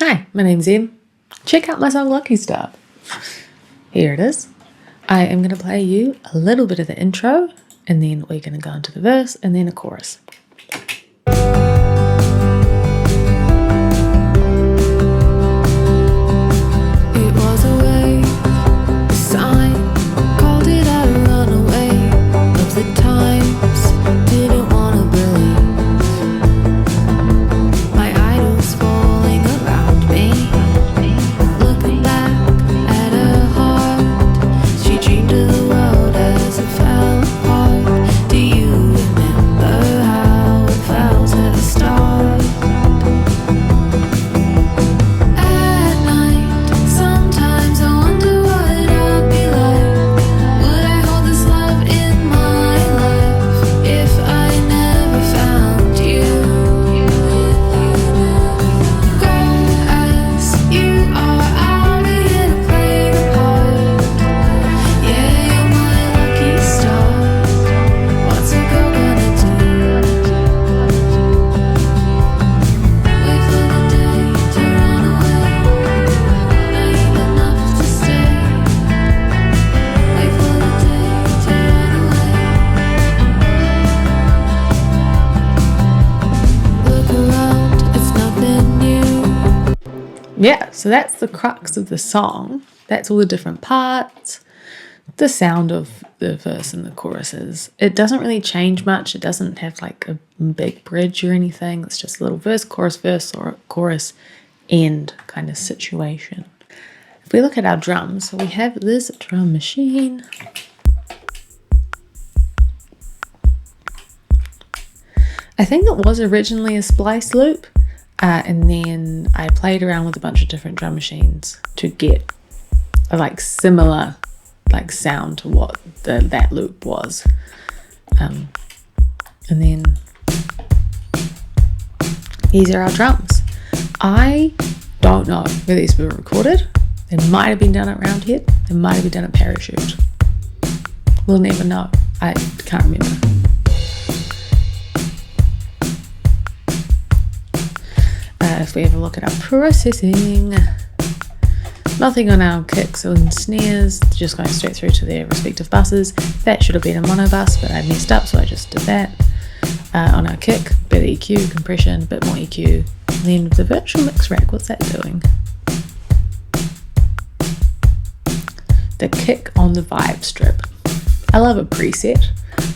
Hi, my name's Em. Check out my song Lucky Star. Here it is. I am going to play you a little bit of the intro, and then we're going to go into the verse and then a chorus. It was a wave, a sign, called it a runaway of the times, didn't want to believe. My idols falling around me, looking back at her heart. She dreamed of the world as it fell apart. Do you remember how it felt at the start? At night, sometimes I wonder what I'd be like. Would I hold this love in my life if I never found you? Girl, as you are, I'll be here to play the part. Yeah, you're my lucky star. What's a girl gonna do? Wait for the day to run away, naive enough to stay. Wait for the day to run away. Look around, it's nothing new. Yeah, so that's the crux of the song. That's all the different parts, the sound of the verse and the choruses. It doesn't really change much. It doesn't have like a big bridge or anything. It's just a little verse, or chorus, end kind of situation. If we look at our drums, we have this drum machine. I think it was originally a splice loop, and then I played around with a bunch of different drum machines to get a like similar like sound to what that loop was, and then these are our drums. I don't know where these were recorded. They might have been done at Roundhead. They might have been done at Parachute. We'll never know. I can't remember. If we have a look at our processing, nothing on our kicks and snares, just going straight through to their respective buses. That should have been a mono bus, but I messed up, so I just did that. On our kick, bit of EQ, compression, bit more EQ. And then the virtual mix rack, what's that doing? The kick on the vibe strip. I love a preset.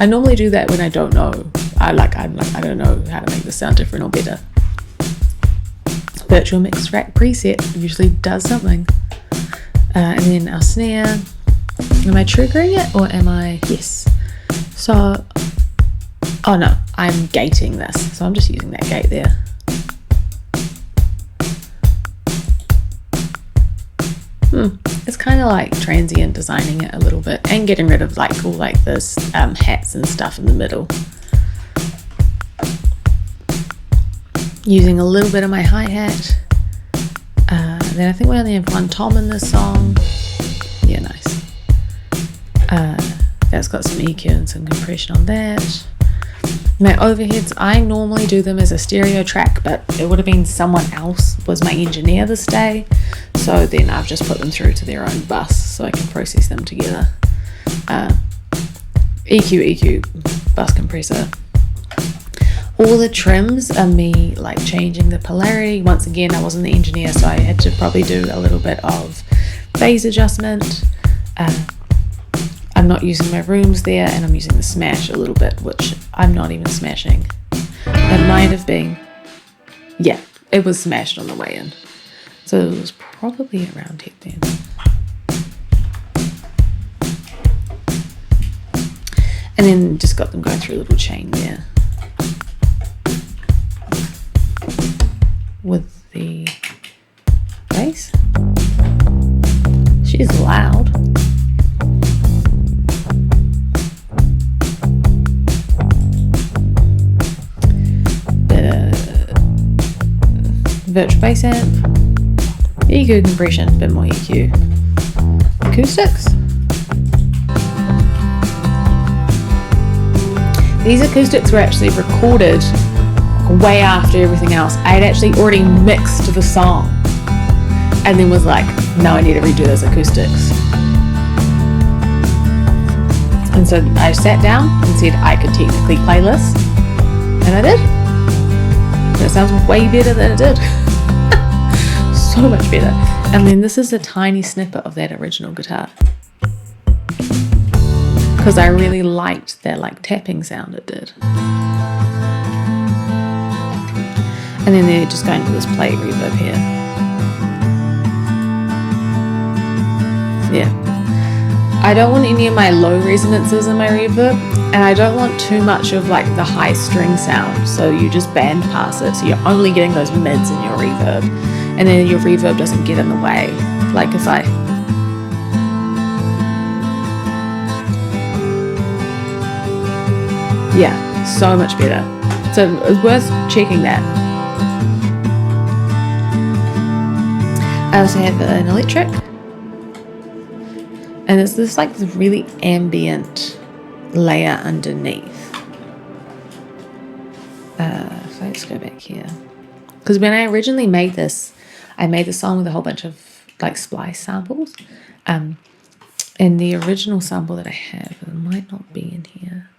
I normally do that when I don't know. I don't know how to make this sound different or better. Virtual mix rack preset usually does something. And then our snare. Am I triggering it or am I? Yes. So, oh no, I'm gating this. So I'm just using that gate there. It's kind of like transient designing it a little bit and getting rid of like all like this hats and stuff in the middle. Using a little bit of my hi-hat. Then I think we only have one tom in this song. Yeah, nice. That's got some EQ and some compression on that. My overheads, I normally do them as a stereo track, but it would have been someone else was my engineer this day. So then I've just put them through to their own bus so I can process them together. EQ, bus compressor. All the trims are me like changing the polarity. Once again, I wasn't the engineer, so I had to probably do a little bit of phase adjustment. I'm not using my rooms there, and I'm using the smash a little bit, which I'm not even smashing. It might have been, yeah, it was smashed on the way in. So it was probably around here then. And then just got them going through a little chain there. With the bass. She's loud. Virtual bass amp. EQ compression, bit more EQ. Acoustics. These acoustics were actually recorded way after everything else. I had actually already mixed the song and then was like, no, I need to redo those acoustics. And so I sat down and said I could technically play this, and I did. And it sounds way better than it did. So much better. And then this is a tiny snippet of that original guitar, because I really liked that like tapping sound it did. And then they're just going to this plate reverb here. Yeah. I don't want any of my low resonances in my reverb, and I don't want too much of like the high string sound, so you just band pass it, so you're only getting those mids in your reverb, and then your reverb doesn't get in the way. Like if I... Yeah, so much better. So it's worth checking that. I also have an electric, and it's this like this really ambient layer underneath. So let's go back here, because when I originally made this, I made the song with a whole bunch of like splice samples, and the original sample that I have, it might not be in here,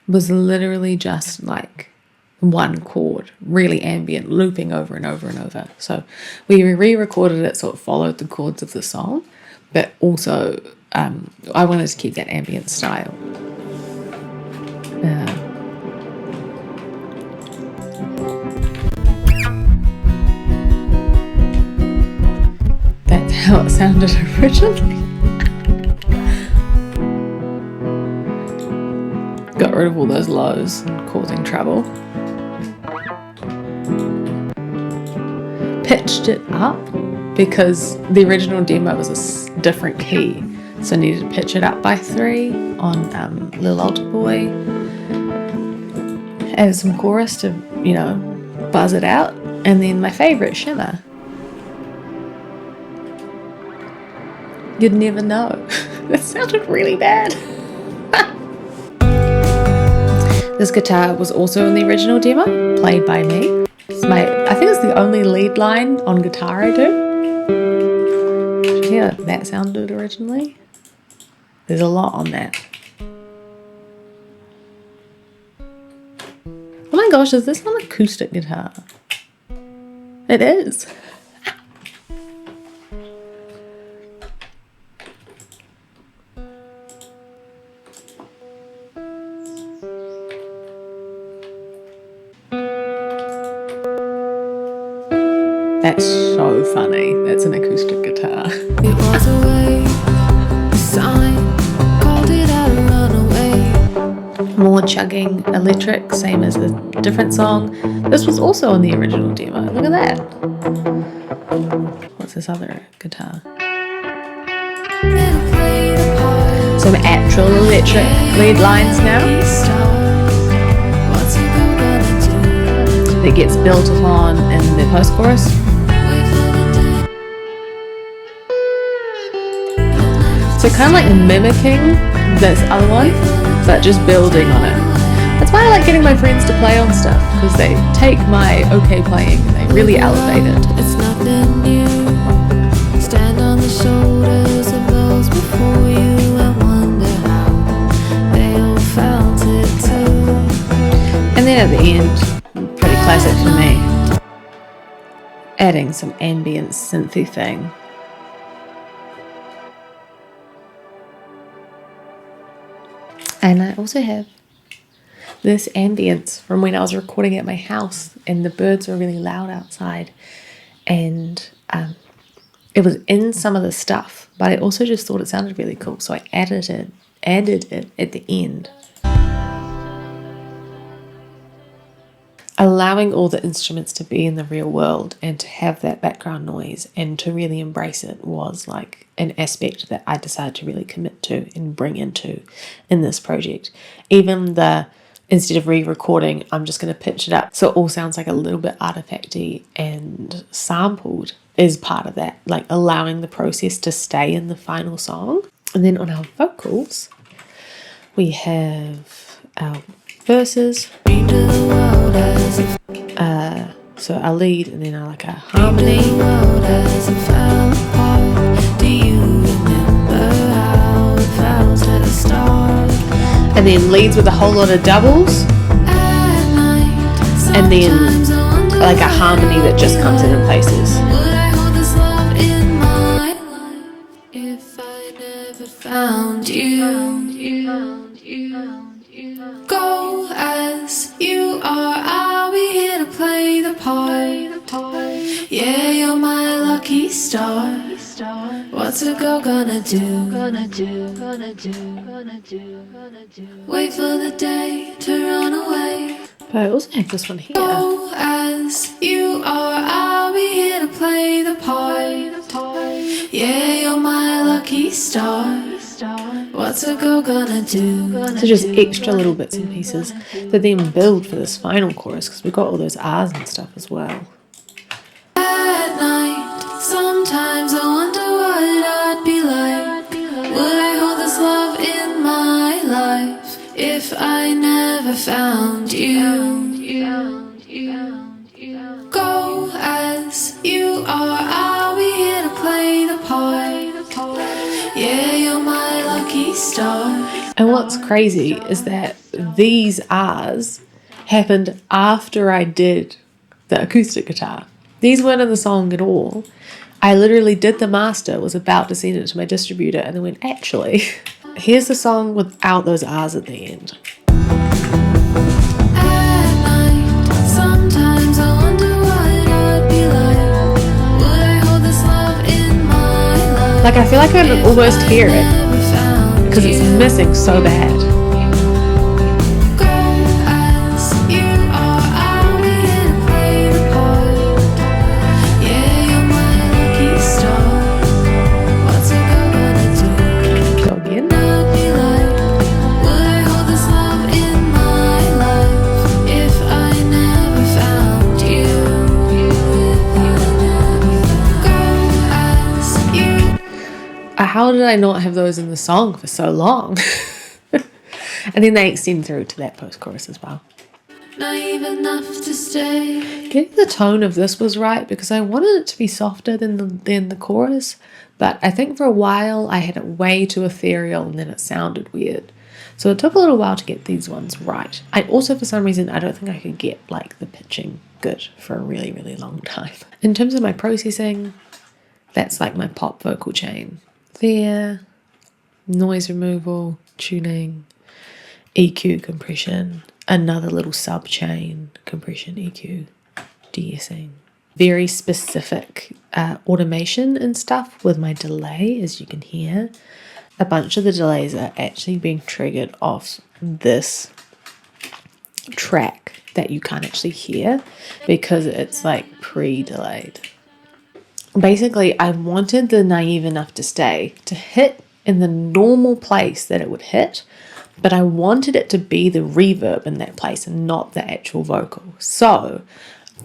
was literally just like one chord, really ambient, looping over and over and over. So we re-recorded it so it followed the chords of the song, but also I wanted to keep that ambient style. That's how it sounded originally. Got rid of all those lows causing trouble. Pitched it up because the original demo was a different key, so I needed to pitch it up by 3 on Lil Altar Boy. Added some chorus to, you know, buzz it out, and then my favourite, Shimmer. You'd never know. That sounded really bad. This guitar was also in the original demo, played by me. I think it's the only lead line on guitar I do. Did you hear that sounded originally? There's a lot on that. Oh my gosh, is this an acoustic guitar? It is. That's so funny. That's an acoustic guitar. It was a wave, a sign, called it out a runaway. More chugging electric, same as a different song. This was also on the original demo. Look at that. What's this other guitar? Some actual electric lead lines now. That gets built upon in the post-chorus. So kind of like mimicking this other one, but just building on it. That's why I like getting my friends to play on stuff, because they take my okay playing and they really elevate it. It's nothing new. Stand on the shoulders of those before you and wonder how they all felt it too. And then at the end, pretty classic for me, adding some ambient synthy thing. And I also have this ambience from when I was recording at my house and the birds were really loud outside, and it was in some of the stuff, but I also just thought it sounded really cool, so I added it at the end. Allowing all the instruments to be in the real world and to have that background noise and to really embrace it was like an aspect that I decided to really commit to and bring into in this project. Even instead of re-recording, I'm just going to pitch it up so it all sounds like a little bit artifacty and sampled is part of that, like allowing the process to stay in the final song. And then on our vocals, we have our verses. So a lead and then like a harmony. and then leads with a whole lot of doubles, and then like a harmony that just comes in places. Would I hold this love in my life if I never found you? Go as you are, I'll be here to play the part. Yeah, you're my lucky star. What's a girl gonna do? Wait for the day to run away. But I also have this one here. Go as you are, I'll be here to play the part. Yeah, you're my lucky star. What's a girl gonna do? So just extra little bits and pieces that then build for this final chorus, because we've got all those R's and stuff as well. At night, sometimes I wonder what I'd be like. Would I hold this love in my life if I never found you? Go as you are, I'll be here to play the part. Yeah, you're my lucky star. And what's crazy is that these R's happened after I did the acoustic guitar. These weren't in the song at all. I literally did the master, was about to send it to my distributor, and then went, actually, here's the song without those R's at the end. At night, sometimes I wonder what I'd be like. Would I hold this love in my life? Like, I feel like I can almost hear it because it's missing so bad. Go as you are, I'll be here to play the part. Yeah, you're my lucky star. What's a girl gonna do? Go again. I'd be like, would I hold this love in my life if I never found you? Go as you. How did I not have those in the song for so long? And then they extend through to that post-chorus as well. Naive enough to stay. Getting the tone of this was right because I wanted it to be softer than the chorus, but I think for a while I had it way too ethereal and then it sounded weird. So it took a little while to get these ones right. I also, for some reason, I don't think I could get like the pitching good for a really, really long time. In terms of my processing, that's like my pop vocal chain. There, noise removal, tuning, EQ compression, another little sub chain, compression, EQ, de-essing. Very specific automation and stuff with my delay, as you can hear. A bunch of the delays are actually being triggered off this track that you can't actually hear because it's like pre-delayed. Basically, I wanted the Naive Enough to Stay to hit in the normal place that it would hit, but I wanted it to be the reverb in that place and not the actual vocal. So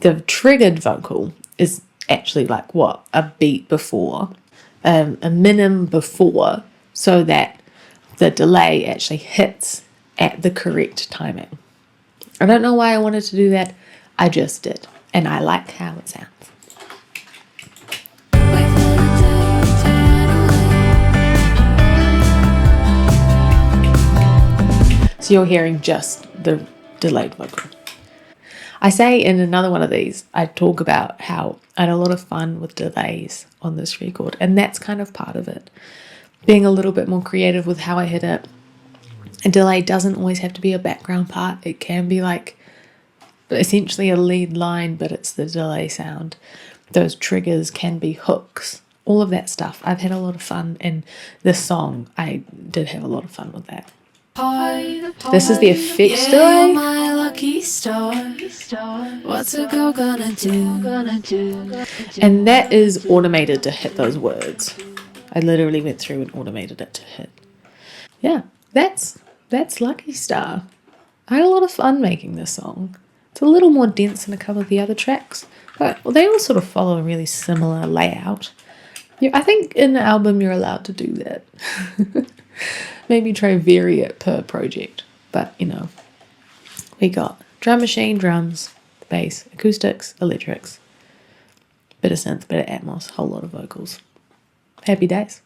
the triggered vocal is actually like what? A beat before, a minim before, so that the delay actually hits at the correct timing. I don't know why I wanted to do that. I just did. And I like how it sounds. So you're hearing just the delayed vocal. I say in another one of these, I talk about how I had a lot of fun with delays on this record, and that's kind of part of it. Being a little bit more creative with how I hit it. A delay doesn't always have to be a background part. It can be like essentially a lead line, but it's the delay sound. Those triggers can be hooks. All of that stuff. I've had a lot of fun, and this song, I did have a lot of fun with that. This is the effects delay. My lucky star. What's a girl gonna do? And that is automated to hit those words. I literally went through and automated it to hit. Yeah, that's Lucky Star. I had a lot of fun making this song. It's a little more dense than a couple of the other tracks, but they all sort of follow a really similar layout. Yeah, I think in an album you're allowed to do that. Maybe try vary it per project. But, you know, we got drum machine, drums, bass, acoustics, electrics, bit of synth, bit of Atmos, whole lot of vocals. Happy days.